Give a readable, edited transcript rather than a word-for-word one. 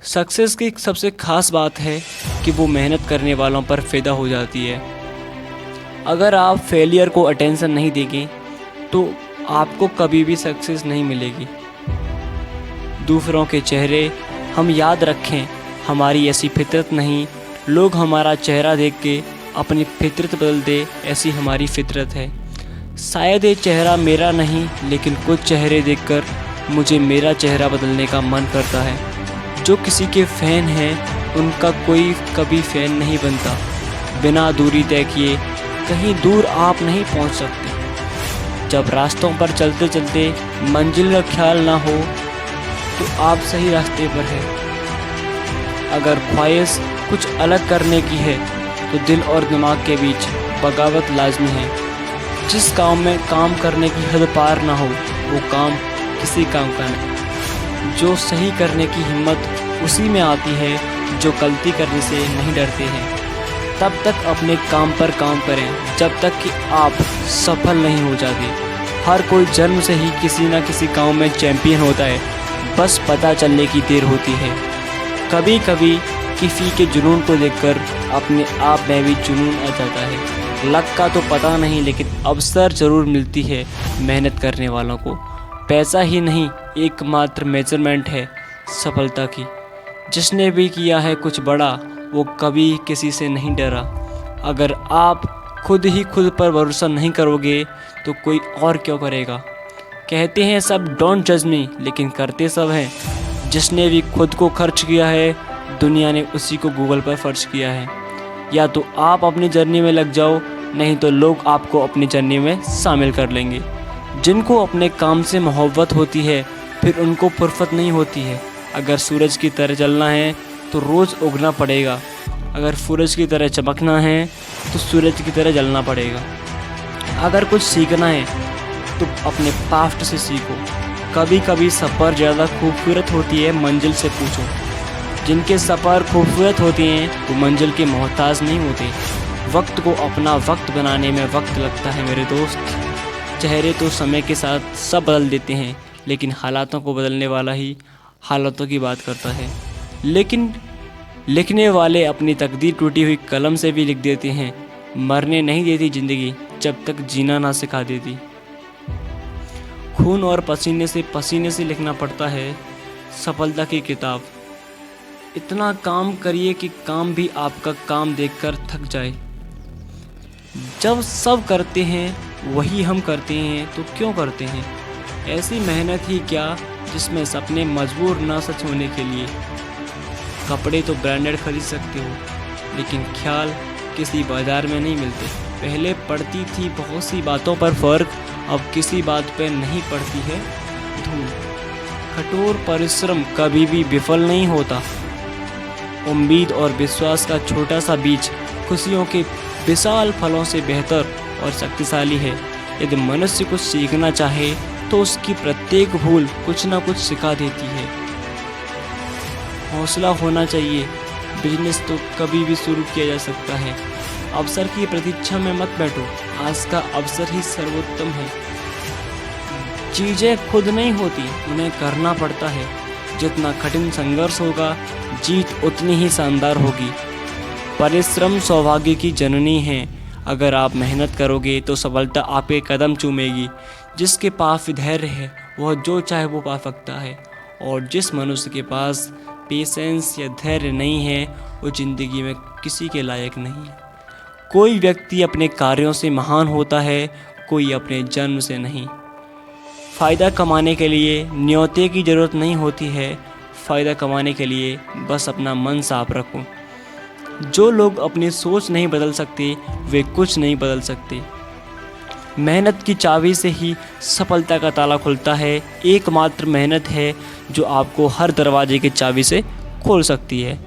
Success की सबसे ख़ास बात है कि वो मेहनत करने वालों पर फ़िदा हो जाती है। अगर आप फेलियर को अटेंशन नहीं देंगे तो आपको कभी भी सक्सेस नहीं मिलेगी। दूसरों के चेहरे हम याद रखें, हमारी ऐसी फितरत नहीं। लोग हमारा चेहरा देख के अपनी फितरत बदल दे, ऐसी हमारी फितरत है। शायद ये चेहरा मेरा नहीं, लेकिन कुछ चेहरे देखकर मुझे मेरा चेहरा बदलने का मन करता है। जो किसी के फ़ैन हैं उनका कोई कभी फ़ैन नहीं बनता। बिना दूरी तय किए कहीं दूर आप नहीं पहुंच सकते। जब रास्तों पर चलते चलते मंजिल का ख्याल ना हो तो आप सही रास्ते पर हैं। अगर ख्वाहिश कुछ अलग करने की है तो दिल और दिमाग के बीच बगावत लाजमी है। जिस काम में काम करने की हद पार ना हो वो काम किसी काम का नहीं। जो सही करने की हिम्मत उसी में आती है जो गलती करने से नहीं डरते हैं। तब तक अपने काम पर काम करें जब तक कि आप सफल नहीं हो जाते। हर कोई जन्म से ही किसी न किसी काम में चैंपियन होता है, बस पता चलने की देर होती है। कभी कभी किसी के जुनून को देखकर अपने आप में भी जुनून आ जाता है। लक का तो पता नहीं, लेकिन अवसर ज़रूर मिलती है मेहनत करने वालों को। पैसा ही नहीं एकमात्र मेजरमेंट है सफलता की। जिसने भी किया है कुछ बड़ा वो कभी किसी से नहीं डरा। अगर आप खुद ही खुद पर भरोसा नहीं करोगे तो कोई और क्यों करेगा। कहते हैं सब डोंट जज मी, लेकिन करते सब हैं। जिसने भी खुद को खर्च किया है दुनिया ने उसी को गूगल पर खर्च किया है। या तो आप अपनी जर्नी में लग जाओ, नहीं तो लोग आपको अपनी जर्नी में शामिल कर लेंगे। जिनको अपने काम से मोहब्बत होती है फिर उनको फुर्सत नहीं होती है। अगर सूरज की तरह चलना है तो रोज़ उगना पड़ेगा। अगर सूरज की तरह चमकना है तो सूरज की तरह जलना पड़ेगा। अगर कुछ सीखना है तो अपने पास्ट से सीखो। कभी कभी सफ़र ज़्यादा खूबसूरत होती है मंजिल से पूछो। जिनके सफ़र खूबसूरत होते हैं वो मंजिल के मोहताज नहीं होते। वक्त को अपना वक्त बनाने में वक्त लगता है मेरे दोस्त। चेहरे तो समय के साथ सब बदल देते हैं, लेकिन हालातों को बदलने वाला ही हालातों की बात करता है। लेकिन लिखने वाले अपनी तकदीर टूटी हुई कलम से भी लिख देते हैं। मरने नहीं देती ज़िंदगी जब तक जीना ना सिखा देती। खून और पसीने से लिखना पड़ता है सफलता की किताब। इतना काम करिए कि काम भी आपका काम देखकर थक जाए। जब सब करते हैं वही हम करते हैं तो क्यों करते हैं। ऐसी मेहनत ही क्या जिसमें सपने मजबूर ना सच होने के लिए। कपड़े तो ब्रांडेड खरीद सकते हो, लेकिन ख्याल किसी बाज़ार में नहीं मिलते। पहले पड़ती थी बहुत सी बातों पर फ़र्क, अब किसी बात पर नहीं पड़ती है धूल। कठोर परिश्रम कभी भी विफल नहीं होता। उम्मीद और विश्वास का छोटा सा बीज खुशियों के विशाल फलों से बेहतर और शक्तिशाली है। यदि मनुष्य कुछ सीखना चाहे तो उसकी प्रत्येक भूल कुछ ना कुछ सिखा देती है। हौसला होना चाहिए। बिजनेस तो कभी भी शुरू किया जा सकता है। अवसर की प्रतीक्षा में मत बैठो, आज का अवसर ही सर्वोत्तम है। चीज़ें खुद नहीं होती, उन्हें करना पड़ता है। जितना कठिन संघर्ष होगा जीत उतनी ही शानदार होगी। परिश्रम सौभाग्य की जननी है। अगर आप मेहनत करोगे तो सफलता आपके कदम चूमेगी। जिसके पास धैर्य है वह जो चाहे वो पा सकता है, और जिस मनुष्य के पास पेशेंस या धैर्य नहीं है वो ज़िंदगी में किसी के लायक नहीं है। कोई व्यक्ति अपने कार्यों से महान होता है, कोई अपने जन्म से नहीं। फ़ायदा कमाने के लिए न्योते की ज़रूरत नहीं होती है। फ़ायदा कमाने के लिए बस अपना मन साफ रखो। जो लोग अपनी सोच नहीं बदल सकते वे कुछ नहीं बदल सकते। मेहनत की चाबी से ही सफलता का ताला खुलता है। एकमात्र मेहनत है जो आपको हर दरवाजे की चाबी से खोल सकती है।